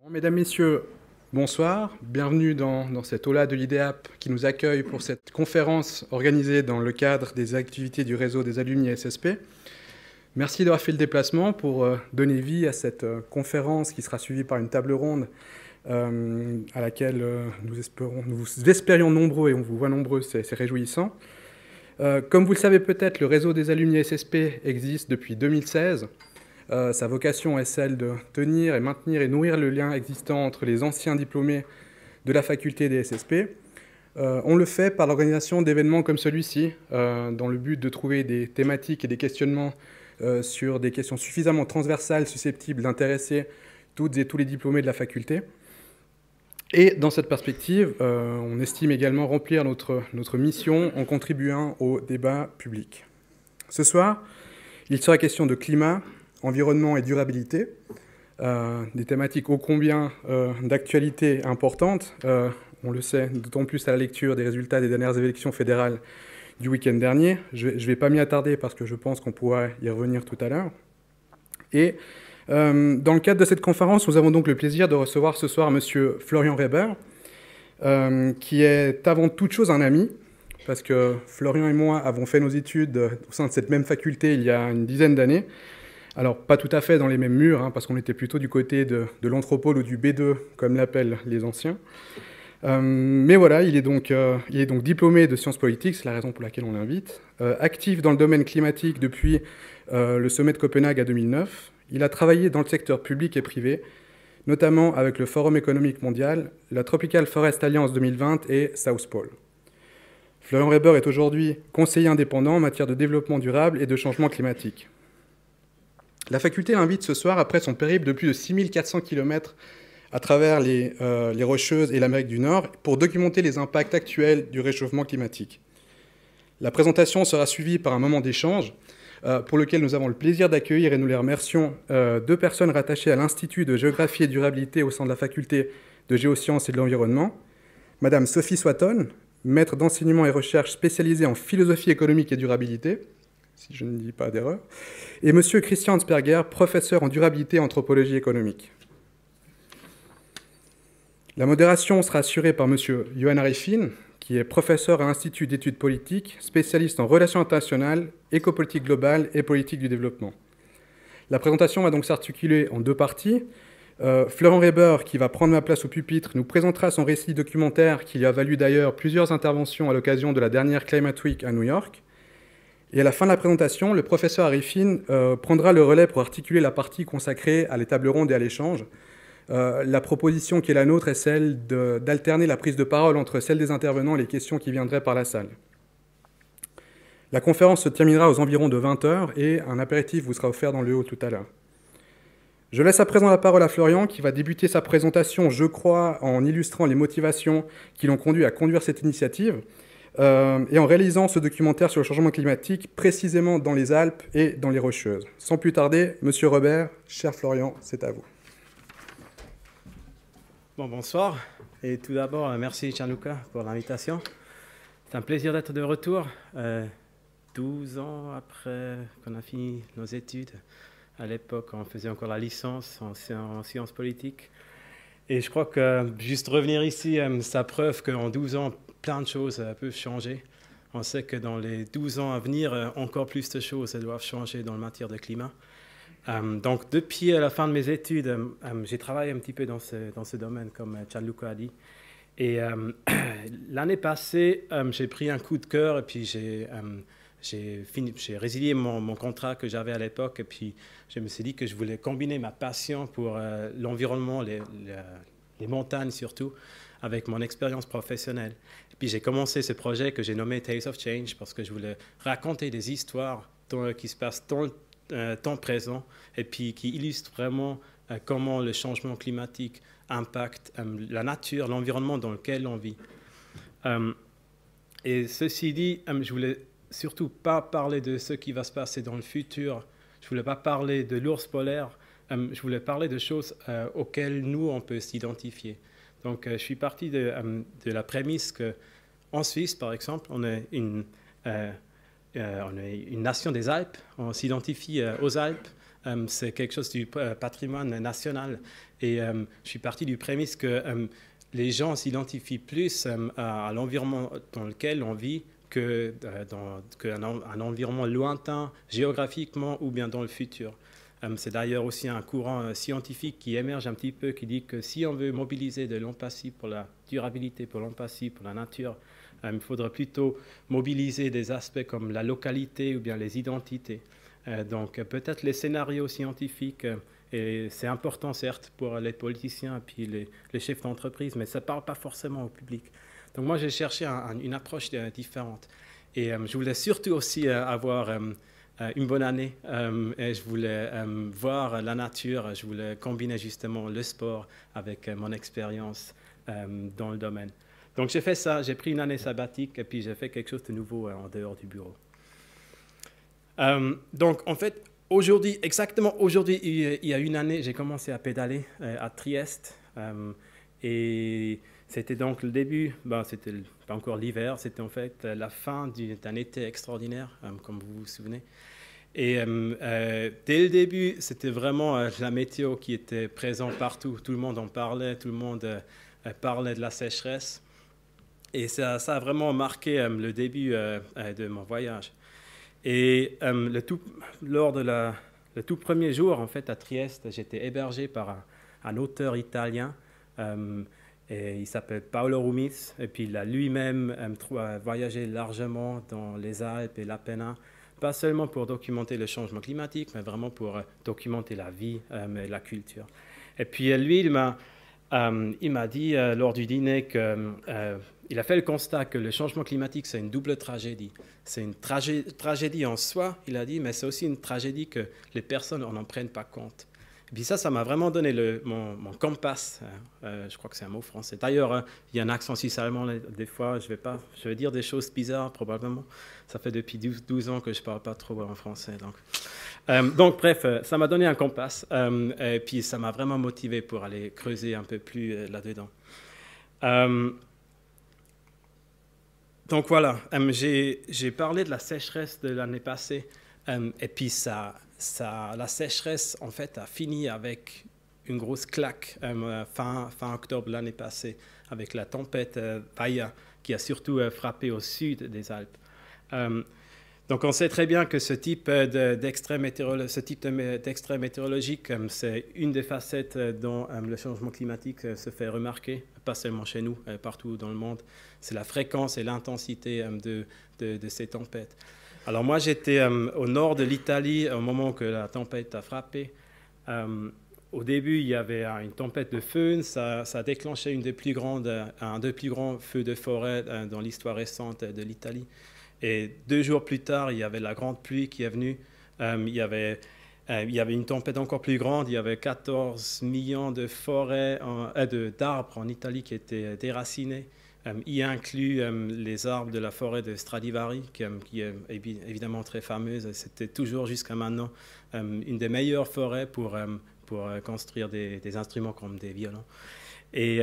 Bon, mesdames, messieurs, bonsoir. Bienvenue dans cette aula de l'IDEAP qui nous accueille pour cette conférence organisée dans le cadre des activités du réseau des alumni SSP. Merci d'avoir fait le déplacement pour donner vie à cette conférence qui sera suivie par une table ronde à laquelle nous espérions nombreux et on vous voit nombreux, c'est réjouissant. Comme vous le savez peut-être, le réseau des alumni SSP existe depuis 2016. Sa vocation est celle de tenir et maintenir et nourrir le lien existant entre les anciens diplômés de la faculté des SSP. On le fait par l'organisation d'événements comme celui-ci, dans le but de trouver des thématiques et des questionnements sur des questions suffisamment transversales susceptibles d'intéresser toutes et tous les diplômés de la faculté. Et dans cette perspective, on estime également remplir notre mission en contribuant au débat public. Ce soir, il sera question de climat, environnement et durabilité, des thématiques ô combien d'actualité importantes, on le sait, d'autant plus à la lecture des résultats des dernières élections fédérales du week-end dernier. Je ne vais pas m'y attarder parce que je pense qu'on pourra y revenir tout à l'heure. Et dans le cadre de cette conférence, nous avons donc le plaisir de recevoir ce soir M. Florian Weber, qui est avant toute chose un ami, parce que Florian et moi avons fait nos études au sein de cette même faculté il y a une dizaine d'années. Alors, pas tout à fait dans les mêmes murs, parce qu'on était plutôt du côté de l'Anthropole ou du B2, comme l'appellent les anciens. Mais voilà, il est donc diplômé de sciences politiques, c'est la raison pour laquelle on l'invite. Actif dans le domaine climatique depuis le sommet de Copenhague à 2009. Il a travaillé dans le secteur public et privé, notamment avec le Forum économique mondial, la Tropical Forest Alliance 2020 et South Pole. Florian Weber est aujourd'hui conseiller indépendant en matière de développement durable et de changement climatique. La faculté l'invite ce soir après son périple de plus de 6400 km à travers les Rocheuses et l'Amérique du Nord pour documenter les impacts actuels du réchauffement climatique. La présentation sera suivie par un moment d'échange pour lequel nous avons le plaisir d'accueillir et nous les remercions deux personnes rattachées à l'Institut de géographie et durabilité au sein de la faculté de géosciences et de l'environnement. Madame Sophie Swatton, maître d'enseignement et recherche spécialisée en philosophie économique et durabilité, si je ne dis pas d'erreur, et M. Christian Hansperger, professeur en durabilité et anthropologie économique. La modération sera assurée par M. Johan Arifin, qui est professeur à l'Institut d'études politiques, spécialiste en relations internationales, écopolitique globale et politique du développement. La présentation va donc s'articuler en deux parties. Florian Weber, qui va prendre ma place au pupitre, nous présentera son récit documentaire qui lui a valu d'ailleurs plusieurs interventions à l'occasion de la dernière Climate Week à New York. Et à la fin de la présentation, le professeur Arifin prendra le relais pour articuler la partie consacrée à les tables rondes et à l'échange. La proposition qui est la nôtre est celle d'alterner la prise de parole entre celle des intervenants et les questions qui viendraient par la salle. La conférence se terminera aux environs de 20h et un apéritif vous sera offert dans le hall tout à l'heure. Je laisse à présent la parole à Florian qui va débuter sa présentation, je crois, en illustrant les motivations qui l'ont conduit à conduire cette initiative. Et en réalisant ce documentaire sur le changement climatique, précisément dans les Alpes et dans les Rocheuses. Sans plus tarder, Monsieur Robert, cher Florian, c'est à vous. Bon, bonsoir. Et tout d'abord, merci Gianluca pour l'invitation. C'est un plaisir d'être de retour, 12 ans après qu'on a fini nos études. À l'époque, on faisait encore la licence en sciences politiques. Et je crois que juste revenir ici, ça preuve qu'en 12 ans, plein de choses peuvent changer. On sait que dans les 12 ans à venir, encore plus de choses doivent changer dans la matière de climat. Donc, depuis la fin de mes études, j'ai travaillé un petit peu dans ce domaine, comme Gianluca a dit. Et l'année passée, j'ai pris un coup de cœur et puis j'ai résilié mon contrat que j'avais à l'époque. Et puis, je me suis dit que je voulais combiner ma passion pour l'environnement, les montagnes surtout, avec mon expérience professionnelle. Et puis j'ai commencé ce projet que j'ai nommé Tales of Change parce que je voulais raconter des histoires qui se passent dans le temps présent et puis qui illustrent vraiment comment le changement climatique impacte la nature, l'environnement dans lequel on vit. Et ceci dit, je voulais surtout pas parler de ce qui va se passer dans le futur. Je voulais pas parler de l'ours polaire. Je voulais parler de choses auxquelles nous, on peut s'identifier. Donc, je suis parti de la prémisse qu'en Suisse, par exemple, on est une nation des Alpes. On s'identifie aux Alpes c'est quelque chose du patrimoine national. Et je suis parti du prémisse que les gens s'identifient plus à l'environnement dans lequel on vit qu'un environnement lointain géographiquement ou bien dans le futur. C'est d'ailleurs aussi un courant scientifique qui émerge un petit peu, qui dit que si on veut mobiliser de l'empathie pour la durabilité, pour l'empathie pour la nature, il faudrait plutôt mobiliser des aspects comme la localité ou bien les identités. Donc peut-être les scénarios scientifiques, et c'est important certes pour les politiciens et puis les chefs d'entreprise, mais ça ne parle pas forcément au public. Donc moi j'ai cherché une approche différente. Et je voulais surtout aussi avoir une bonne année. Et je voulais voir la nature, je voulais combiner justement le sport avec mon expérience dans le domaine. Donc j'ai fait ça, j'ai pris une année sabbatique et puis j'ai fait quelque chose de nouveau en dehors du bureau. Donc en fait, aujourd'hui, exactement aujourd'hui, il y a une année, j'ai commencé à pédaler à Trieste. Et c'était donc le début, c'était pas encore l'hiver, c'était en fait la fin d'un été extraordinaire, comme vous vous souvenez. Et dès le début, c'était vraiment la météo qui était présente partout. Tout le monde en parlait, tout le monde parlait de la sécheresse. Et ça a vraiment marqué le début de mon voyage. Et lors de le tout premier jour, en fait, à Trieste, j'étais hébergé par un auteur italien. Et il s'appelle Paolo Rumiz. Et puis il a lui-même voyagé largement dans les Alpes et l'Apennin, pas seulement pour documenter le changement climatique, mais vraiment pour documenter la vie et la culture. Et puis lui, il m'a dit lors du dîner qu'il a fait le constat que le changement climatique, c'est une double tragédie. C'est une tragédie en soi, il a dit, mais c'est aussi une tragédie que les personnes n'en prennent pas compte. Et puis ça m'a vraiment donné mon compass. Je crois que c'est un mot français. D'ailleurs, il y a un accent suisse-allemand des fois. Je vais dire des choses bizarres probablement. Ça fait depuis 12 ans que je ne parle pas trop en français. Donc bref, ça m'a donné un compass. Et puis ça m'a vraiment motivé pour aller creuser un peu plus là-dedans. Donc voilà, j'ai parlé de la sécheresse de l'année passée. Et puis la sécheresse, en fait, a fini avec une grosse claque fin octobre l'année passée, avec la tempête Paya, qui a surtout frappé au sud des Alpes. Donc on sait très bien que ce type d'extrême météorologique, c'est une des facettes dont le changement climatique se fait remarquer, pas seulement chez nous, partout dans le monde. C'est la fréquence et l'intensité de ces tempêtes. Alors moi, j'étais au nord de l'Italie au moment que la tempête a frappé. Au début, il y avait une tempête de feu. Ça a déclenché un des plus grands feux de forêt dans l'histoire récente de l'Italie. Et 2 jours plus tard, il y avait la grande pluie qui est venue. Il y avait une tempête encore plus grande. Il y avait 14 millions de d'arbres en Italie qui étaient déracinés. Y inclut les arbres de la forêt de Stradivari, qui est évidemment très fameuse. C'était toujours jusqu'à maintenant une des meilleures forêts pour construire des instruments comme des violons. Et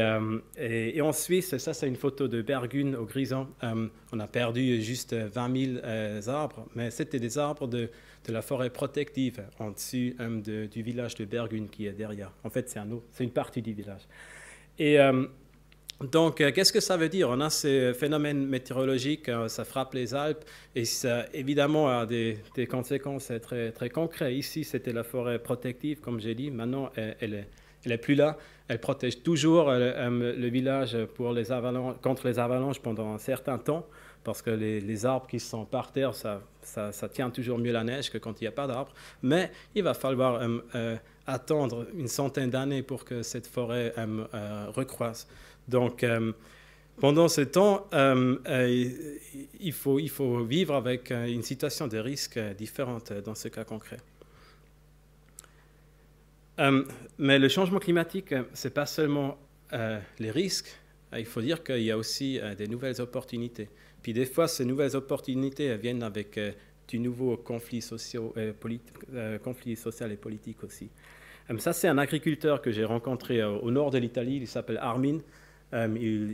en Suisse, ça c'est une photo de Bergune au Grison. On a perdu juste 20 000 arbres, mais c'était des arbres de la forêt protective en dessus du village de Bergune qui est derrière. En fait, c'est une partie du village. Et donc, qu'est-ce que ça veut dire? On a ces phénomènes météorologiques, ça frappe les Alpes et ça, évidemment, a des conséquences très, très concrètes. Ici, c'était la forêt protective, comme j'ai dit. Maintenant, elle est plus là. Elle protège toujours le village contre les avalanches pendant un certain temps, parce que les arbres qui sont par terre, ça tient toujours mieux la neige que quand il n'y a pas d'arbres. Mais il va falloir attendre une centaine d'années pour que cette forêt recroisse. Donc, pendant ce temps, il faut vivre avec une situation de risque différente dans ce cas concret. Mais le changement climatique, ce n'est pas seulement les risques. Il faut dire qu'il y a aussi des nouvelles opportunités. Puis des fois, ces nouvelles opportunités viennent avec du nouveau conflit social et politique aussi. Ça, c'est un agriculteur que j'ai rencontré au nord de l'Italie. Il s'appelle Armin. Il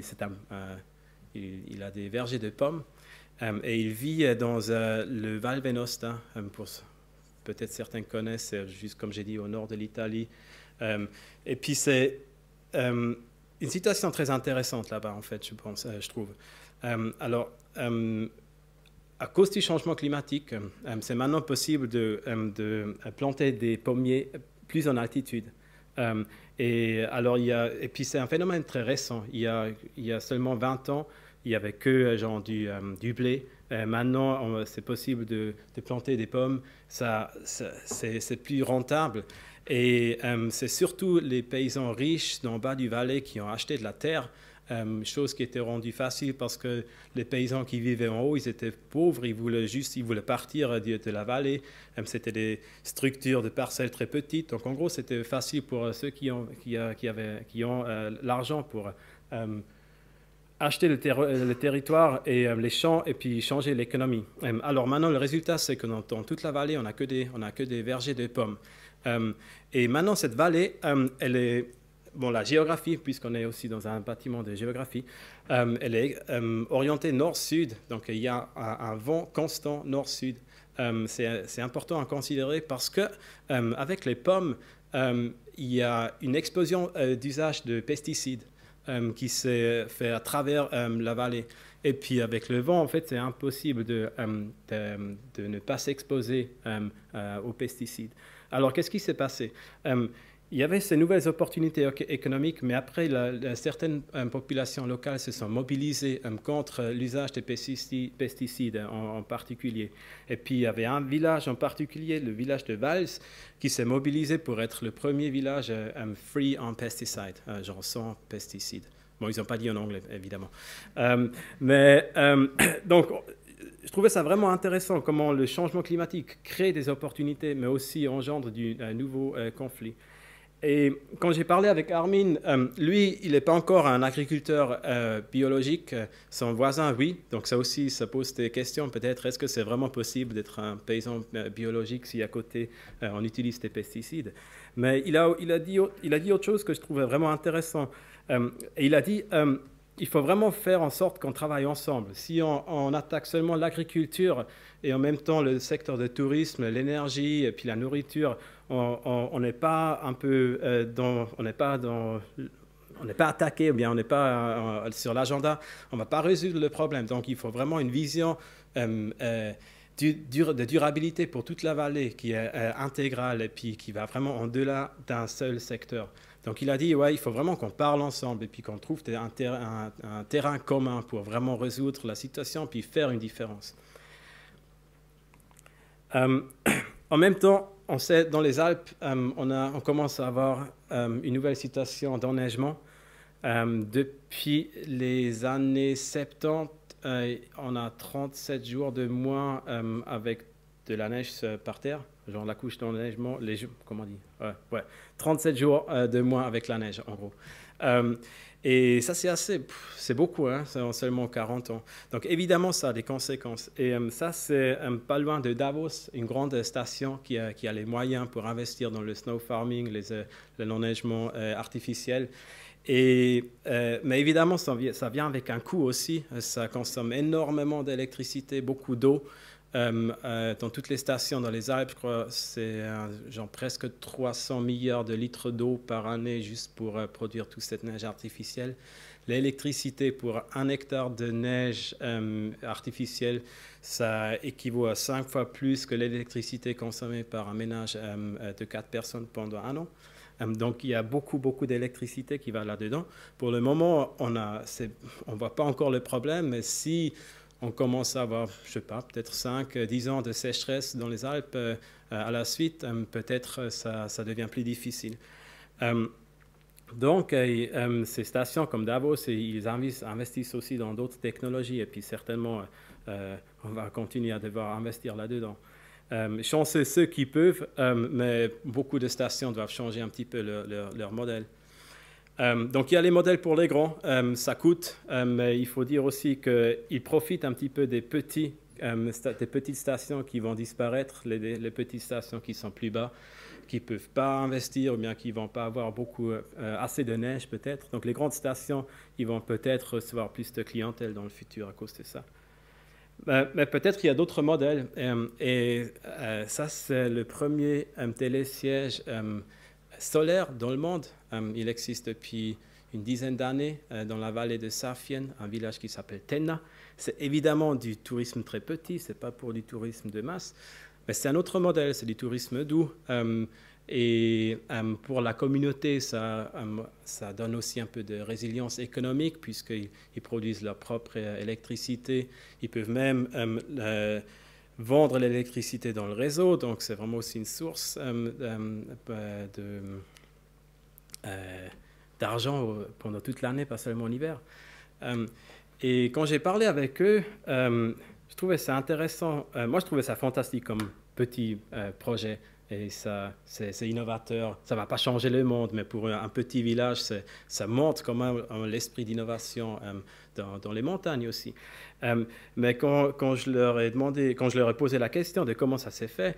a des vergers de pommes et il vit dans le Val Venosta. peut-être certains connaissent, c'est juste comme j'ai dit au nord de l'Italie. Et puis c'est une situation très intéressante là-bas, en fait, je pense, je trouve. Alors, à cause du changement climatique, c'est maintenant possible de planter des pommiers plus en altitude. Et puis c'est un phénomène très récent. Il y a seulement 20 ans, il n'y avait que genre du blé. Maintenant, c'est possible de planter des pommes. C'est plus rentable. Et c'est surtout les paysans riches dans le bas du Valais qui ont acheté de la terre. Chose qui était rendue facile parce que les paysans qui vivaient en haut, ils étaient pauvres, ils voulaient partir de la vallée. C'était des structures de parcelles très petites. Donc en gros, c'était facile pour ceux qui ont l'argent pour acheter le territoire et les champs et puis changer l'économie. Alors maintenant, le résultat, c'est que dans toute la vallée, on n'a que des vergers de pommes. Et maintenant, cette vallée, elle est... Bon, la géographie, puisqu'on est aussi dans un bâtiment de géographie, elle est orientée nord-sud. Donc, il y a un vent constant nord-sud. C'est important à considérer parce que avec les pommes, il y a une explosion d'usage de pesticides qui s'est fait à travers la vallée. Et puis, avec le vent, en fait, c'est impossible de ne pas s'exposer aux pesticides. Alors, qu'est-ce qui s'est passé? Il y avait ces nouvelles opportunités économiques, mais après, certaines populations locales se sont mobilisées contre l'usage des pesticides en particulier. Et puis, il y avait un village en particulier, le village de Vals, qui s'est mobilisé pour être le premier village free on pesticides, genre sans pesticides. Bon, ils n'ont pas dit en anglais, évidemment. Donc, je trouvais ça vraiment intéressant, comment le changement climatique crée des opportunités, mais aussi engendre un nouveau conflit. Et quand j'ai parlé avec Armin, lui, il n'est pas encore un agriculteur biologique. Son voisin, oui. Donc ça aussi, ça pose des questions. Peut-être, est-ce que c'est vraiment possible d'être un paysan biologique si à côté, on utilise des pesticides? Mais il a dit autre chose que je trouvais vraiment intéressant. Et il a dit, il faut vraiment faire en sorte qu'on travaille ensemble. Si on attaque seulement l'agriculture et en même temps le secteur du tourisme, l'énergie et puis la nourriture, on n'est pas un peu on n'est pas attaqué, ou bien on n'est pas sur l'agenda, on ne va pas résoudre le problème. Donc il faut vraiment une vision de durabilité pour toute la vallée qui est intégrale et puis qui va vraiment en-delà d'un seul secteur. Donc il a dit, ouais, il faut vraiment qu'on parle ensemble et puis qu'on trouve un terrain commun pour vraiment résoudre la situation puis faire une différence. En même temps, on sait, dans les Alpes, on commence à avoir une nouvelle situation d'enneigement. Depuis les années 70, on a 37 jours de moins avec de la neige par terre, genre la couche d'enneigement, comment on dit, ouais, 37 jours de moins avec la neige, en gros. Et ça, c'est beaucoup, hein, c'est en seulement 40 ans. Donc, évidemment, ça a des conséquences. Et ça, c'est pas loin de Davos, une grande station qui a les moyens pour investir dans le snow farming, l'enneigement artificiel. Mais évidemment, ça vient avec un coût aussi. Ça consomme énormément d'électricité, beaucoup d'eau. Dans toutes les stations dans les Alpes, je crois, c'est genre presque 300 milliards de litres d'eau par année juste pour produire toute cette neige artificielle. L'électricité pour 1 hectare de neige artificielle, ça équivaut à 5 fois plus que l'électricité consommée par un ménage de 4 personnes pendant un an. Donc, il y a beaucoup d'électricité qui va là-dedans. Pour le moment, on ne voit pas encore le problème, mais si on commence à avoir, je ne sais pas, peut-être 5-10 ans de sécheresse dans les Alpes à la suite, peut-être ça devient plus difficile. Donc, ces stations comme Davos, ils investissent aussi dans d'autres technologies et puis certainement, on va continuer à devoir investir là-dedans. Chanceux ceux qui peuvent, mais beaucoup de stations doivent changer un petit peu leur modèle. Donc, il y a les modèles pour les grands, ça coûte, mais il faut dire aussi qu'ils profitent un petit peu des petites stations qui vont disparaître, les petites stations qui sont plus bas, qui ne peuvent pas investir ou bien qui ne vont pas avoir assez de neige peut-être. Donc, les grandes stations, ils vont peut-être recevoir plus de clientèle dans le futur à cause de ça. Mais peut-être qu'il y a d'autres modèles. Ça, c'est le premier télésiège solaire dans le monde. Il existe depuis une dizaine d'années dans la vallée de Safien, un village qui s'appelle Tenna. C'est évidemment du tourisme très petit, ce n'est pas pour du tourisme de masse, mais c'est un autre modèle, c'est du tourisme doux. Pour la communauté, ça donne aussi un peu de résilience économique puisqu'ils produisent leur propre électricité. Ils peuvent même vendre l'électricité dans le réseau, donc c'est vraiment aussi une source d'argent pendant toute l'année, pas seulement l'hiver. Et quand j'ai parlé avec eux, je trouvais ça intéressant. Moi, je trouvais ça fantastique comme petit projet. Et c'est innovateur. Ça ne va pas changer le monde, mais pour un petit village, ça montre quand même l'esprit d'innovation dans les montagnes aussi. Mais quand je leur ai demandé, quand je leur ai posé la question de comment ça s'est fait,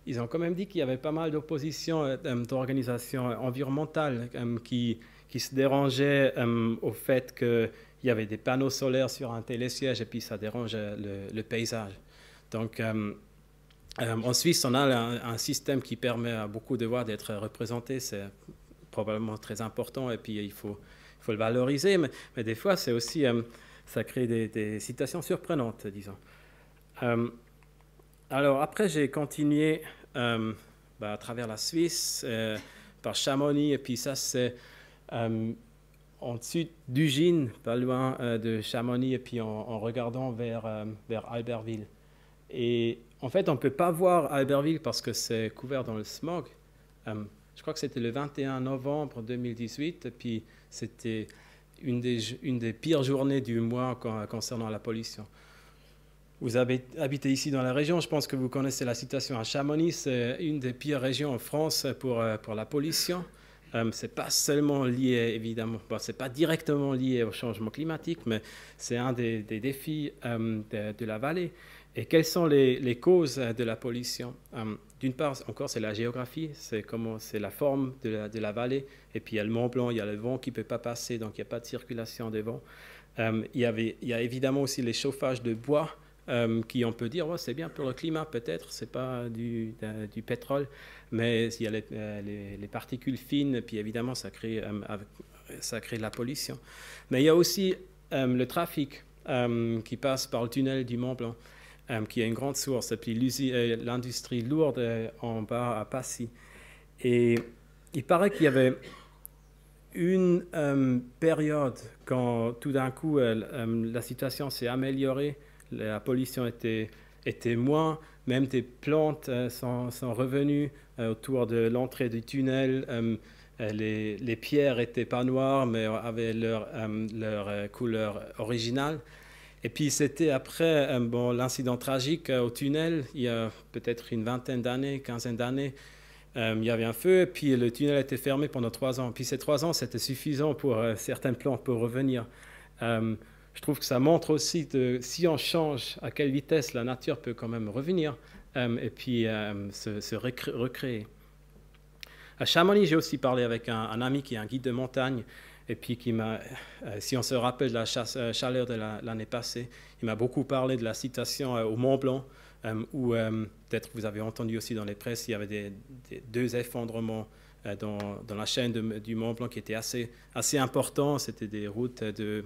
ils ont quand même dit qu'il y avait pas mal d'opposition d'organisations environnementales qui se dérangeaient au fait qu'il y avait des panneaux solaires sur un télésiège et puis ça dérangeait le paysage. Donc, en Suisse, on a un système qui permet à beaucoup de voix d'être représentées. C'est probablement très important et puis il faut le valoriser. Mais des fois, c'est aussi, ça crée des situations surprenantes, disons. Alors après, j'ai continué à travers la Suisse, par Chamonix, et puis ça, c'est en dessus d'Ugine, pas loin de Chamonix, et puis en regardant vers Albertville. Et en fait, on ne peut pas voir Albertville parce que c'est couvert dans le smog. Je crois que c'était le 21 novembre 2018, et puis c'était une des pires journées du mois concernant la pollution. Vous habitez ici dans la région, je pense que vous connaissez la situation à Chamonix, c'est une des pires régions en France pour la pollution. Ce n'est pas seulement lié, évidemment, ce n'est pas directement lié au changement climatique, mais c'est un des défis de la vallée. Et quelles sont les causes de la pollution? D'une part, encore, c'est la géographie, c'est la forme de la vallée. Et puis, il y a le Mont Blanc, il y a le vent qui ne peut pas passer, donc il n'y a pas de circulation de vent. Il y a évidemment aussi les chauffages de bois, qui on peut dire, c'est bien pour le climat peut-être, ce n'est pas du pétrole, mais il y a les particules fines, puis évidemment, ça crée de la pollution. Mais il y a aussi le trafic qui passe par le tunnel du Mont Blanc. Qui est une grande source, et puis l'industrie lourde en bas à Passy. Et il paraît qu'il y avait une période quand tout d'un coup la situation s'est améliorée, la pollution était moins, même des plantes sont revenues autour de l'entrée du tunnel. Les pierres n'étaient pas noires, mais avaient leur couleur originale. Et puis c'était après l'incident tragique au tunnel, il y a peut-être une vingtaine d'années, quinzaine d'années, il y avait un feu et puis le tunnel était fermé pendant 3 ans. Puis ces 3 ans, c'était suffisant pour certaines plantes pour revenir. Je trouve que ça montre aussi si on change, à quelle vitesse la nature peut quand même revenir et puis se recréer. À Chamonix, j'ai aussi parlé avec un ami qui est un guide de montagne. Et puis, si on se rappelle de la chaleur de l'année passée, il m'a beaucoup parlé de la situation au Mont Blanc, où peut-être vous avez entendu aussi dans les presses, il y avait 2 effondrements dans la chaîne du Mont Blanc qui étaient assez importants. C'était des routes de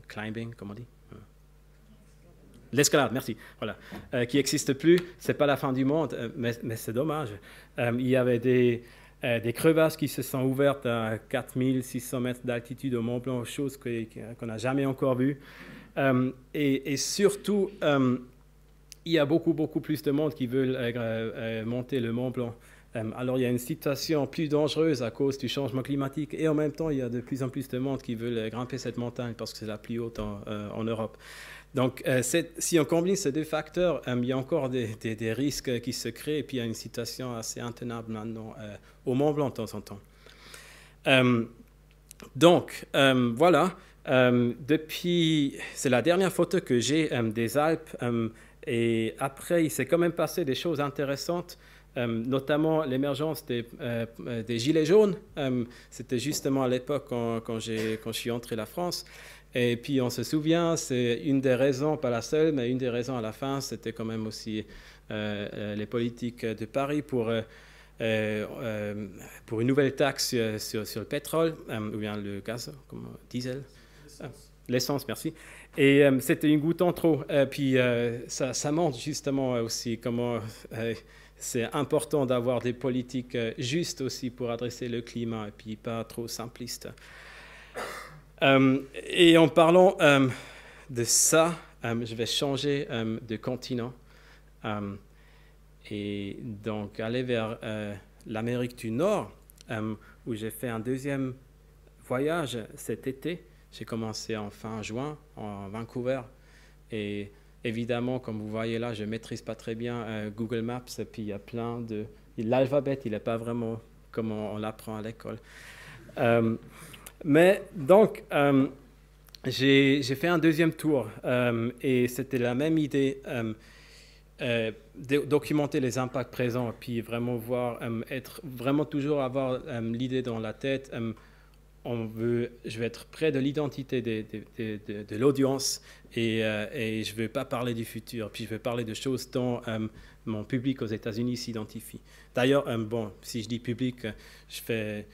climbing, comment on dit? L'escalade, merci. Voilà, qui n'existe plus. C'est pas la fin du monde, mais c'est dommage. Il y avait des crevasses qui se sont ouvertes à 4600 mètres d'altitude au Mont Blanc, chose qu'on n'a jamais encore vue. Et surtout, il y a beaucoup plus de monde qui veulent monter le Mont Blanc. Alors, il y a une situation plus dangereuse à cause du changement climatique et en même temps, il y a de plus en plus de monde qui veulent grimper cette montagne parce que c'est la plus haute en Europe. Donc, si on combine ces 2 facteurs, il y a encore des risques qui se créent et puis il y a une situation assez intenable maintenant au Mont Blanc de temps en temps. Donc, voilà. C'est la dernière photo que j'ai des Alpes et après, il s'est quand même passé des choses intéressantes. notamment l'émergence des Gilets jaunes. C'était justement à l'époque quand je suis entré en France. Et puis on se souvient, c'est une des raisons, pas la seule, mais une des raisons à la fin, c'était quand même aussi les politiques de Paris pour une nouvelle taxe sur le pétrole, ou bien le gaz, comme diesel. L'essence, merci. Et c'était une goutte en trop. Puis ça montre justement aussi comment c'est important d'avoir des politiques justes aussi pour adresser le climat et puis pas trop simplistes. Et en parlant de ça, je vais changer de continent et donc aller vers l'Amérique du Nord où j'ai fait un deuxième voyage cet été. J'ai commencé en fin juin en Vancouver et évidemment, comme vous voyez là, je ne maîtrise pas très bien Google Maps et puis il y a plein de... L'alphabet, il n'est pas vraiment comme on l'apprend à l'école. Mais donc, j'ai fait un deuxième tour et c'était la même idée, documenter les impacts présents et puis vraiment voir, vraiment toujours avoir l'idée dans la tête. Je veux être près de l'identité de l'audience et je ne veux pas parler du futur, puis je veux parler de choses dont mon public aux États-Unis s'identifie. D'ailleurs, bon, si je dis public, je fais...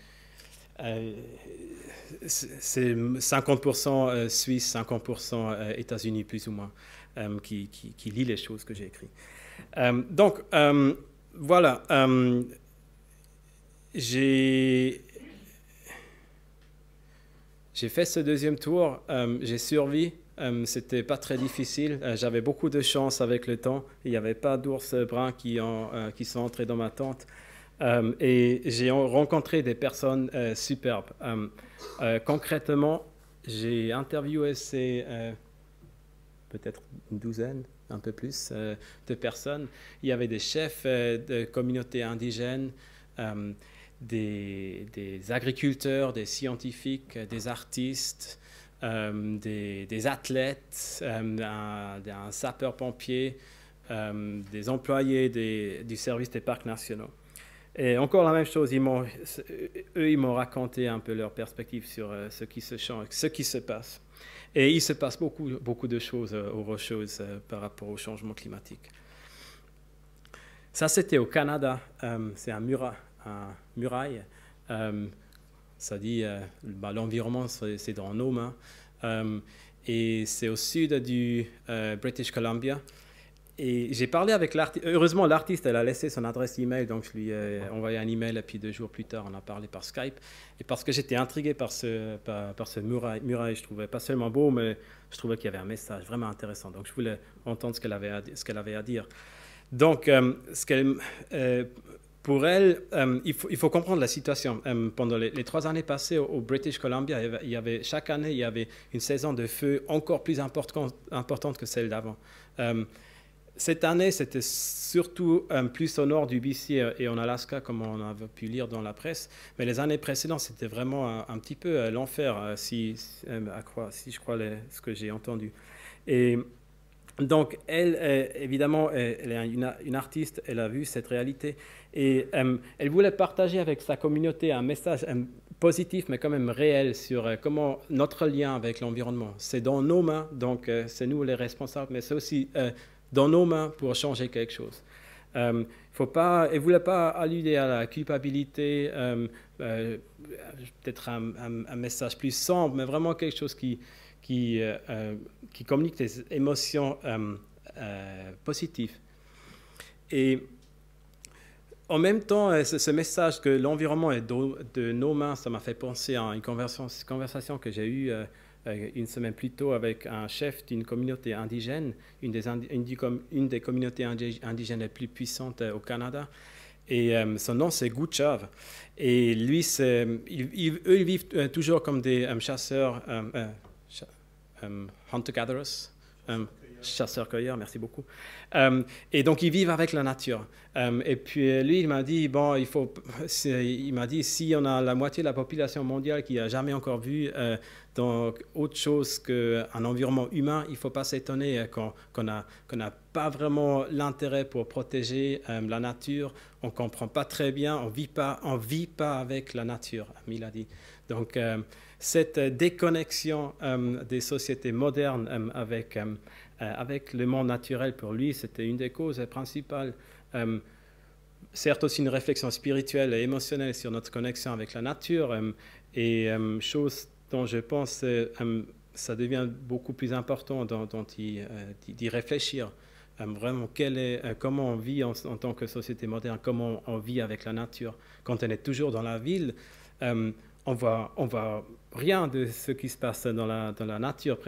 c'est 50% Suisse, 50% États-Unis plus ou moins, qui lit les choses que j'ai écrites. Donc, voilà, j'ai fait ce deuxième tour, j'ai survécu, c'était pas très difficile, j'avais beaucoup de chance avec le temps, il n'y avait pas d'ours bruns qui sont entrés dans ma tente. Et j'ai rencontré des personnes superbes. Concrètement, j'ai interviewé peut-être une douzaine, un peu plus, de personnes. Il y avait des chefs de communautés indigènes, des agriculteurs, des scientifiques, des artistes, des athlètes, un sapeur-pompier, des employés du service des parcs nationaux. Et encore la même chose, ils m'ont raconté un peu leur perspective sur ce qui se change, ce qui se passe. Et il se passe beaucoup de choses aux Rocheuses par rapport au changement climatique. Ça, c'était au Canada. C'est un muraille. Ça dit, l'environnement, c'est dans nos mains. Et c'est au sud du British Columbia. Et j'ai parlé avec l'artiste. Heureusement, l'artiste, elle a laissé son adresse email, donc je lui ai envoyé un email, et puis 2 jours plus tard, on a parlé par Skype. Et parce que j'étais intrigué par ce muraille, je trouvais pas seulement beau, mais je trouvais qu'il y avait un message vraiment intéressant. Donc, je voulais entendre ce qu'elle avait à dire. Donc, pour elle, il faut comprendre la situation. Pendant les 3 années passées au British Columbia, chaque année, il y avait une saison de feu encore plus importante que celle d'avant. Cette année, c'était surtout plus au nord du BC et en Alaska, comme on a pu lire dans la presse. Mais les années précédentes, c'était vraiment un petit peu l'enfer, si je crois ce que j'ai entendu. Et donc, elle, évidemment, elle est une artiste, elle a vu cette réalité. Et elle voulait partager avec sa communauté un message positif, mais quand même réel, sur comment notre lien avec l'environnement. C'est dans nos mains, donc c'est nous les responsables, mais c'est aussi... dans nos mains pour changer quelque chose. Elle ne voulait pas alluder à la culpabilité, peut-être un message plus sombre, mais vraiment quelque chose qui communique des émotions positives. Et en même temps, ce message que l'environnement est de nos mains, ça m'a fait penser à une conversation que j'ai eue une semaine plus tôt avec un chef d'une communauté indigène, une des communautés indigènes les plus puissantes au Canada. Et son nom, c'est Gutchav. Et lui, eux, ils vivent toujours comme des chasseurs, hunter-gatherers, chasseurs-cueilleurs, merci beaucoup. Et donc, ils vivent avec la nature. Et puis, lui, il m'a dit, s'il y en a la moitié de la population mondiale qui n'a jamais encore vu Donc, autre chose qu'un environnement humain, il ne faut pas s'étonner qu'on n'a pas vraiment l'intérêt pour protéger la nature. On ne comprend pas très bien, on vit pas avec la nature, il a dit. Donc, cette déconnexion des sociétés modernes avec le monde naturel, pour lui, c'était une des causes principales. Certes aussi une réflexion spirituelle et émotionnelle sur notre connexion avec la nature, chose dont je pense ça devient beaucoup plus important d'y réfléchir. Vraiment, comment on vit en tant que société moderne, comment on vit avec la nature. Quand on est toujours dans la ville, on voit rien de ce qui se passe dans la nature,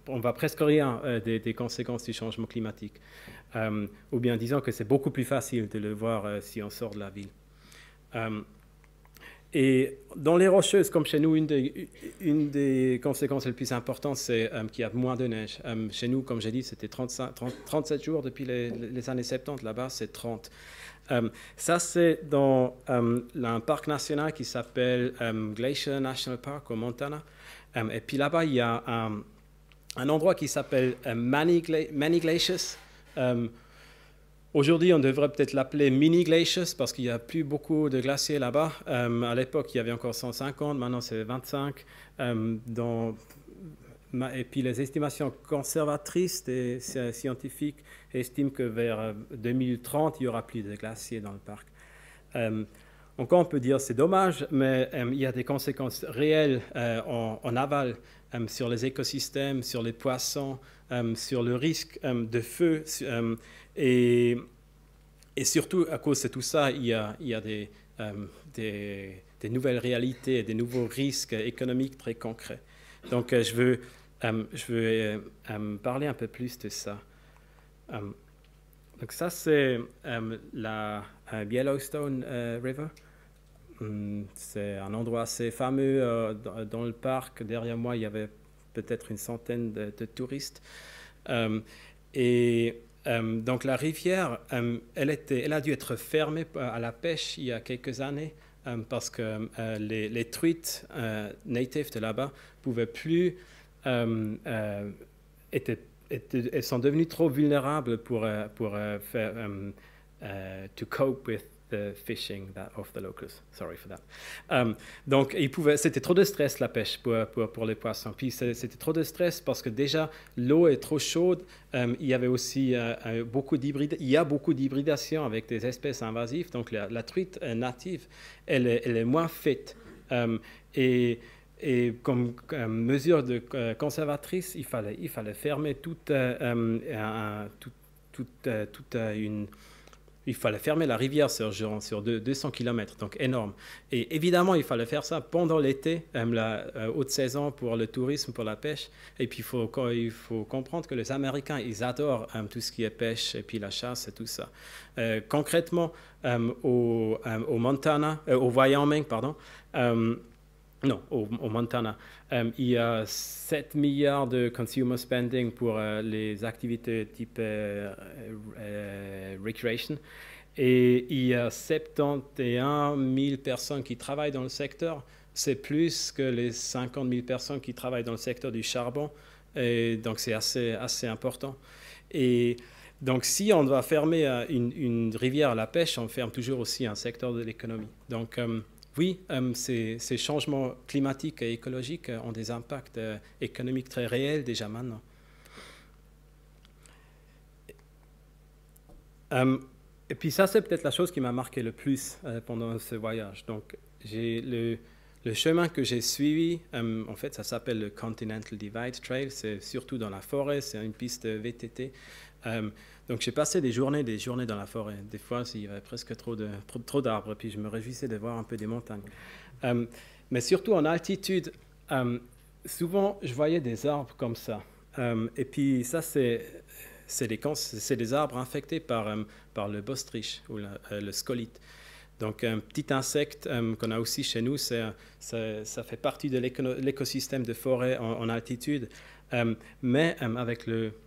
on voit presque rien des conséquences du changement climatique. Ou bien disons que c'est beaucoup plus facile de le voir si on sort de la ville. Et dans les Rocheuses, comme chez nous, une des conséquences les plus importantes, c'est qu'il y a moins de neige. Chez nous, comme j'ai dit, c'était 37 jours depuis les années 70. Là-bas, c'est 30. Ça, c'est dans un parc national qui s'appelle Glacier National Park au Montana. Et puis là-bas, il y a un endroit qui s'appelle Many Glaciers. Aujourd'hui, on devrait peut-être l'appeler Mini Glaciers parce qu'il n'y a plus beaucoup de glaciers là-bas. À l'époque, il y avait encore 150, maintenant c'est 25. Et puis les estimations conservatrices des scientifiques estiment que vers 2030, il n'y aura plus de glaciers dans le parc. Encore, on peut dire que c'est dommage, mais il y a des conséquences réelles en aval sur les écosystèmes, sur les poissons, sur le risque de feu. Et surtout, à cause de tout ça, il y a des nouvelles réalités, des nouveaux risques économiques très concrets. Donc, je veux parler un peu plus de ça. Donc, ça, c'est la Yellowstone River. C'est un endroit assez fameux dans le parc. Derrière moi, il y avait peut-être une centaine de touristes. Donc la rivière, elle a dû être fermée à la pêche il y a quelques années parce que les truites natives de là-bas ne pouvaient plus, elles sont devenues trop vulnérables pour faire to cope with the fishing of the locals. Sorry for that. Donc, c'était trop de stress la pêche pour les poissons. Puis c'était trop de stress parce que déjà l'eau est trop chaude. Il y avait aussi beaucoup d'hybridation avec des espèces invasives. Donc la truite native, elle est moins faite. Et comme mesure conservatrice, il fallait fermer il fallait fermer la rivière sur 200 km, donc énorme. Et évidemment, il fallait faire ça pendant l'été, la haute saison pour le tourisme, pour la pêche. Et puis, il faut comprendre que les Américains, ils adorent tout ce qui est pêche et puis la chasse et tout ça. Concrètement, au Wyoming, pardon, non, au Montana, il y a 7 milliards de consumer spending pour les activités type recreation. Et il y a 71 000 personnes qui travaillent dans le secteur. C'est plus que les 50 000 personnes qui travaillent dans le secteur du charbon. Et donc, c'est assez important. Et donc, si on doit fermer une rivière à la pêche, on ferme toujours aussi un secteur de l'économie. Donc, oui, ces changements climatiques et écologiques ont des impacts économiques très réels déjà maintenant. Et puis ça, c'est peut-être la chose qui m'a marqué le plus pendant ce voyage. Donc, le chemin que j'ai suivi, en fait, ça s'appelle le Continental Divide Trail. C'est surtout dans la forêt, c'est une piste VTT. Donc j'ai passé des journées dans la forêt. Des fois, il y avait presque trop d'arbres, puis je me réjouissais de voir un peu des montagnes. Mais surtout en altitude, souvent je voyais des arbres comme ça. Et puis ça, c'est des arbres infectés par le bostrich ou le scolite. Donc un petit insecte qu'on a aussi chez nous, ça fait partie de l'écosystème de forêt en altitude. Mais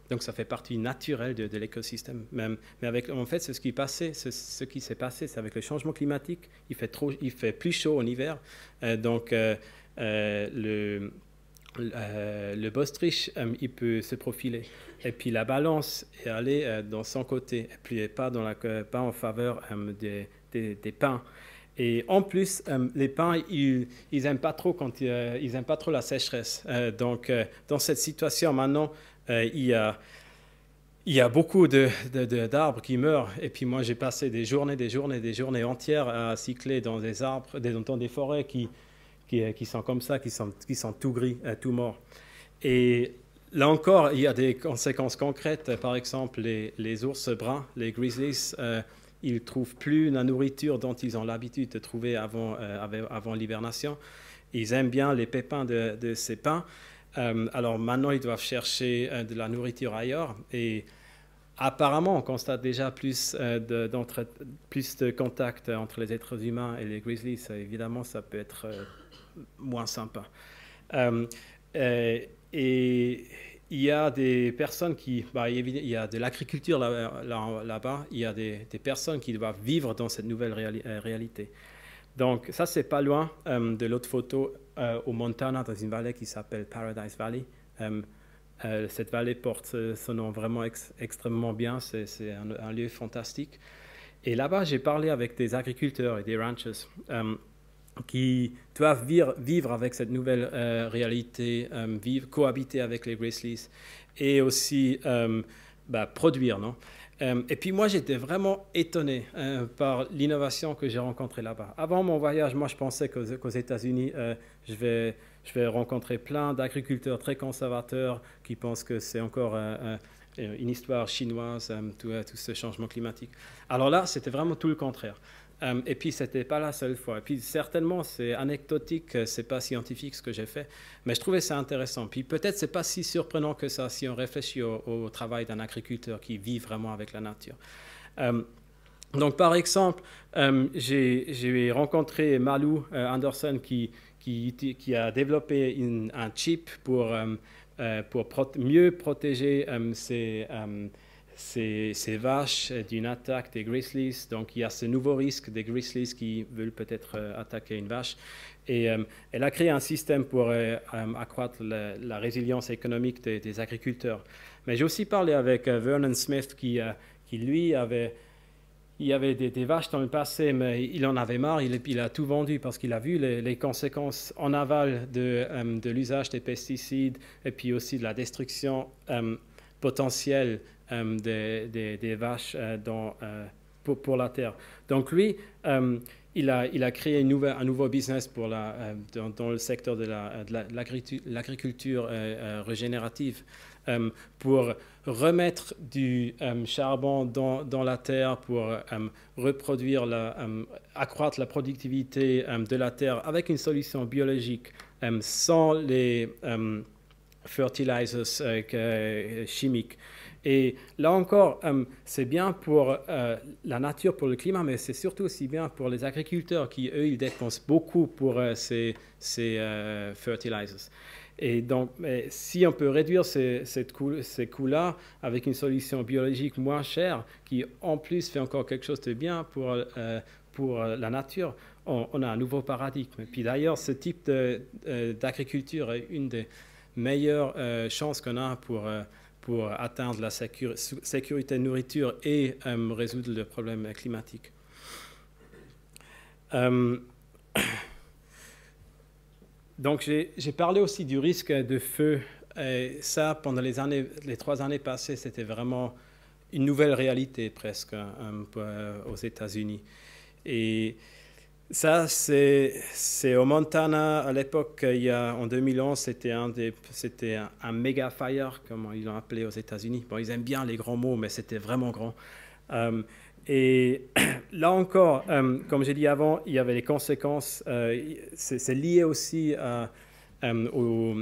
donc ça fait partie naturelle de l'écosystème. Mais en fait, ce qui s'est passé, c'est avec le changement climatique, il fait plus chaud en hiver. Donc le Bostrich, il peut se profiler. Et puis la balance est allée dans son côté, et puis pas en faveur des pins. Et en plus, les pins, ils n'aiment pas trop ils aiment pas trop la sécheresse. Donc, dans cette situation maintenant, il y a beaucoup d'arbres qui meurent. Et puis moi, j'ai passé des journées entières à cycler dans des arbres, dans des forêts qui sont comme ça, qui sont tout gris, tout morts. Et là encore, il y a des conséquences concrètes. Par exemple, les ours bruns, les grizzlies, ils ne trouvent plus la nourriture dont ils ont l'habitude de trouver avant l'hibernation. Ils aiment bien les pépins de ces pins. Alors maintenant, ils doivent chercher de la nourriture ailleurs. Et apparemment, on constate déjà plus de contact entre les êtres humains et les grizzlies. Évidemment, ça peut être moins sympa. Et il y a des personnes il y a de l'agriculture là-bas, il y a des personnes qui doivent vivre dans cette nouvelle réalité. Donc ça, c'est pas loin de l'autre photo au Montana, dans une vallée qui s'appelle Paradise Valley. Cette vallée porte son nom vraiment extrêmement bien, c'est un lieu fantastique. Et là-bas, j'ai parlé avec des agriculteurs et des ranchers qui doivent vivre avec cette nouvelle réalité, cohabiter avec les grizzlies et aussi produire, non? Et puis moi, j'étais vraiment étonné par l'innovation que j'ai rencontrée là-bas. Avant mon voyage, moi, je pensais qu'aux États-Unis, je vais rencontrer plein d'agriculteurs très conservateurs qui pensent que c'est encore une histoire chinoise, tout ce changement climatique. Alors là, c'était vraiment tout le contraire. Et puis, ce n'était pas la seule fois. Et puis, certainement, c'est anecdotique, ce n'est pas scientifique ce que j'ai fait, mais je trouvais ça intéressant. Puis, peut-être, ce n'est pas si surprenant que ça si on réfléchit au travail d'un agriculteur qui vit vraiment avec la nature. Donc, par exemple, j'ai rencontré Malou Anderson qui a développé un chip pour mieux protéger ces vaches d'une attaque des grizzlies. Donc, il y a ce nouveau risque des grizzlies qui veulent peut-être attaquer une vache. Et elle a créé un système pour accroître la résilience économique des agriculteurs. Mais j'ai aussi parlé avec Vernon Smith qui lui, il y avait des vaches dans le passé, mais il en avait marre, il a tout vendu parce qu'il a vu les conséquences en aval de l'usage des pesticides et puis aussi de la destruction potentielle des vaches pour la terre. Donc lui, il a créé un nouveau business dans le secteur de l'agriculture régénérative pour remettre du charbon dans la terre, pour accroître la productivité de la terre avec une solution biologique sans les fertilizers chimiques. Et là encore, c'est bien pour la nature, pour le climat, mais c'est surtout aussi bien pour les agriculteurs qui, eux, ils dépensent beaucoup pour ces fertilizers. Et donc, si on peut réduire ces coûts-là avec une solution biologique moins chère, qui en plus fait encore quelque chose de bien pour la nature, on a un nouveau paradigme. Et puis d'ailleurs, ce type d'agriculture est une des meilleures chances qu'on a pour atteindre la sécurité de nourriture et résoudre le problème climatique. Donc, j'ai parlé aussi du risque de feu. Et ça, pendant les 3 années passées, c'était vraiment une nouvelle réalité presque aux États-Unis. Et ça, c'est au Montana. À l'époque, en 2011, c'était un méga fire, comme ils l'ont appelé aux États-Unis. Bon, ils aiment bien les grands mots, mais c'était vraiment grand. Et là encore, comme j'ai dit avant, il y avait les conséquences. C'est lié aussi au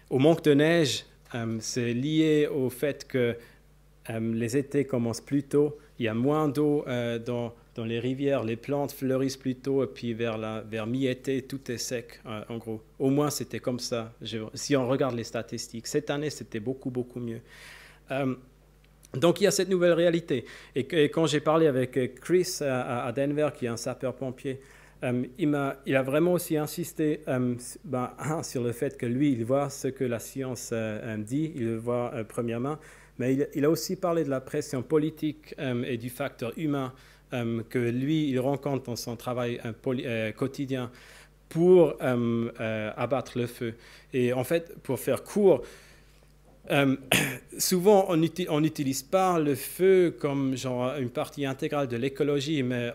manque de neige. C'est lié au fait que les étés commencent plus tôt. Il y a moins d'eau dans les rivières. Les plantes fleurissent plus tôt. Et puis vers mi-été, tout est sec, en gros. Au moins, c'était comme ça. Si on regarde les statistiques. Cette année, c'était beaucoup, beaucoup mieux. Donc, il y a cette nouvelle réalité. Et quand j'ai parlé avec Chris à Denver, qui est un sapeur-pompier, il a vraiment aussi insisté sur le fait que lui, il voit ce que la science dit, il le voit premièrement, mais il a aussi parlé de la pression politique et du facteur humain que lui, il rencontre dans son travail quotidien pour abattre le feu. Et en fait, pour faire court, souvent on n'utilise pas le feu comme genre une partie intégrale de l'écologie, mais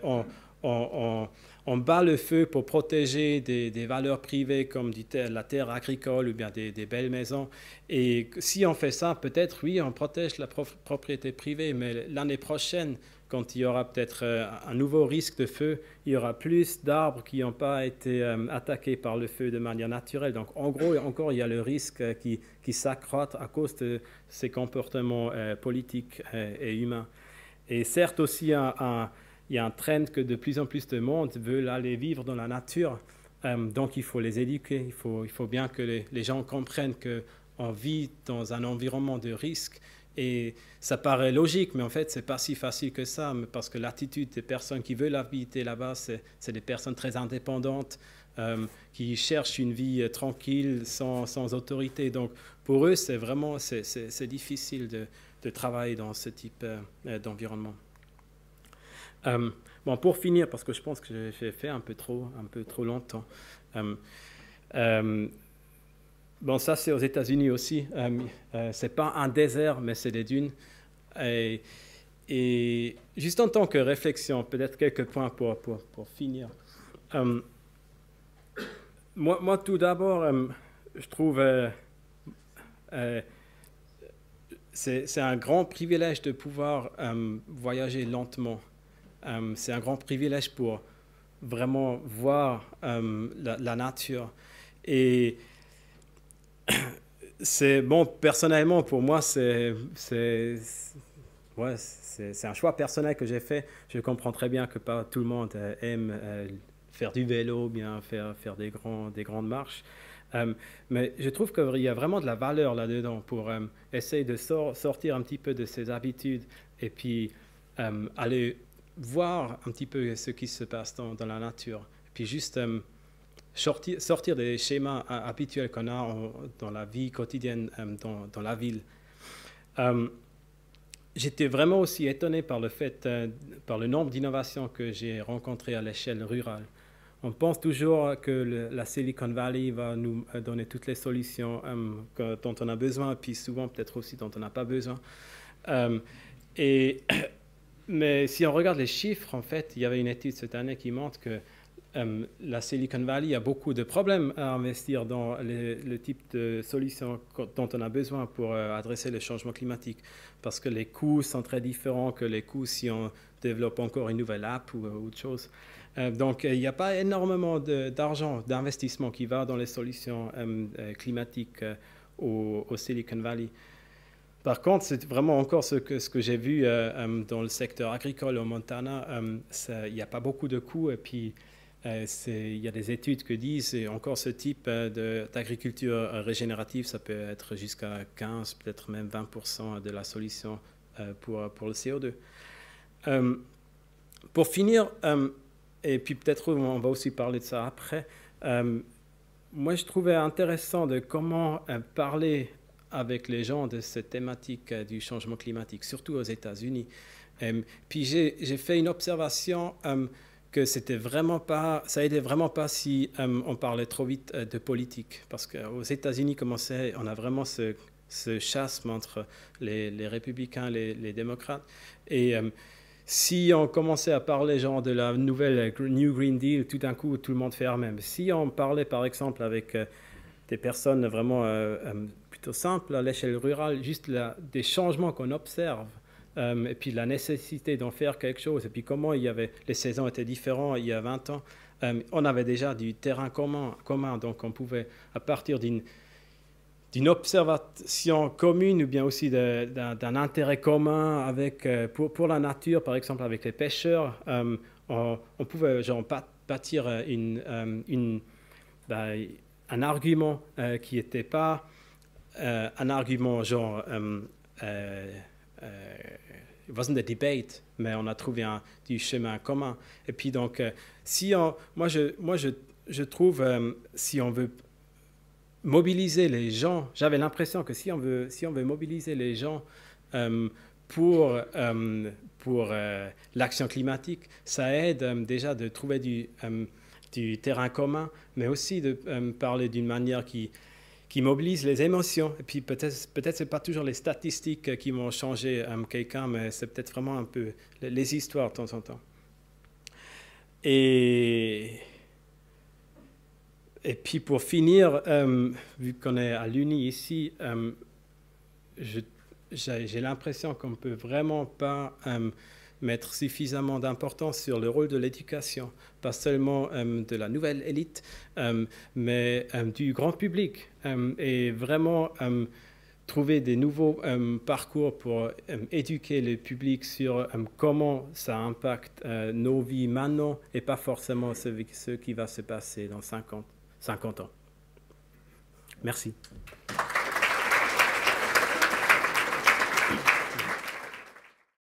on bat le feu pour protéger des valeurs privées comme la terre agricole ou bien des belles maisons. Et si on fait ça, peut-être, oui, on protège la propriété privée, mais l'année prochaine, quand il y aura peut-être un nouveau risque de feu, il y aura plus d'arbres qui n'ont pas été attaqués par le feu de manière naturelle. Donc, en gros, encore, il y a le risque qui s'accroît à cause de ces comportements politiques et humains. Et certes aussi, il y a un trend que de plus en plus de monde veulent aller vivre dans la nature. Donc, il faut les éduquer. Il faut bien que les gens comprennent qu'on vit dans un environnement de risque. Et ça paraît logique, mais en fait, ce n'est pas si facile que ça, parce que l'attitude des personnes qui veulent habiter là-bas, c'est des personnes très indépendantes, qui cherchent une vie tranquille, sans autorité. Donc, pour eux, c'est difficile de travailler dans ce type d'environnement. Bon, pour finir, parce que je pense que j'ai fait un peu trop longtemps. Bon, ça, c'est aux États-Unis aussi. Ce n'est pas un désert, mais c'est des dunes. Et juste en tant que réflexion, peut-être quelques points pour finir. Moi, tout d'abord, je trouve c'est un grand privilège de pouvoir voyager lentement. C'est un grand privilège pour vraiment voir la nature. Et c'est bon, personnellement, pour moi, c'est un choix personnel que j'ai fait. Je comprends très bien que pas tout le monde aime faire du vélo, bien faire des grandes marches. Mais je trouve qu'il y a vraiment de la valeur là-dedans pour essayer de sortir un petit peu de ses habitudes et puis aller voir un petit peu ce qui se passe dans la nature. Et puis juste sortir des schémas habituels qu'on a dans la vie quotidienne dans la ville. J'étais vraiment aussi étonné par le nombre d'innovations que j'ai rencontrées à l'échelle rurale. On pense toujours que la Silicon Valley va nous donner toutes les solutions dont on a besoin, puis souvent peut-être aussi dont on n'a pas besoin. Mais si on regarde les chiffres, en fait, il y avait une étude cette année qui montre que la Silicon Valley a beaucoup de problèmes à investir dans le type de solutions dont on a besoin pour adresser le changement climatique, parce que les coûts sont très différents que les coûts si on développe encore une nouvelle app ou autre chose. Donc, il n'y a pas énormément d'argent, d'investissement qui va dans les solutions climatiques au Silicon Valley. Par contre, c'est vraiment encore ce que j'ai vu dans le secteur agricole au Montana. Il n'y a pas beaucoup de coûts et puis il y a des études qui disent que encore ce type d'agriculture régénérative, ça peut être jusqu'à 15, peut-être même 20% de la solution pour le CO2. Pour finir, et puis peut-être on va aussi parler de ça après, moi je trouvais intéressant de comment parler avec les gens de cette thématique du changement climatique, surtout aux États-Unis. Puis j'ai fait une observation que ça aidait vraiment pas si on parlait trop vite de politique, parce qu'aux États-Unis, on a vraiment ce chasme entre les républicains, les démocrates, et si on commençait à parler genre de la nouvelle New Green Deal, tout d'un coup, tout le monde fait même. Si on parlait, par exemple, avec des personnes vraiment plutôt simples à l'échelle rurale, juste des changements qu'on observe, et puis la nécessité d'en faire quelque chose, et puis comment les saisons étaient différentes il y a 20 ans, on avait déjà du terrain commun, donc on pouvait, à partir d'une observation commune ou bien aussi d'un intérêt commun pour la nature, par exemple avec les pêcheurs, on pouvait genre bâtir un argument qui n'était pas un argument genre it wasn't a debate, mais on a trouvé du chemin commun. Et puis donc, moi je trouve, si on veut mobiliser les gens, j'avais l'impression que si on veut mobiliser les gens pour l'action climatique, ça aide déjà de trouver du terrain commun, mais aussi de parler d'une manière qui mobilise les émotions. Et puis peut-être ce n'est pas toujours les statistiques qui vont changer quelqu'un, mais c'est peut-être vraiment un peu les histoires de temps en temps. Et puis pour finir, vu qu'on est à l'Uni ici, j'ai l'impression qu'on ne peut vraiment pas mettre suffisamment d'importance sur le rôle de l'éducation, pas seulement de la nouvelle élite, mais du grand public, et vraiment trouver des nouveaux parcours pour éduquer le public sur comment ça impacte nos vies maintenant et pas forcément ce qui va se passer dans 50 ans. Merci.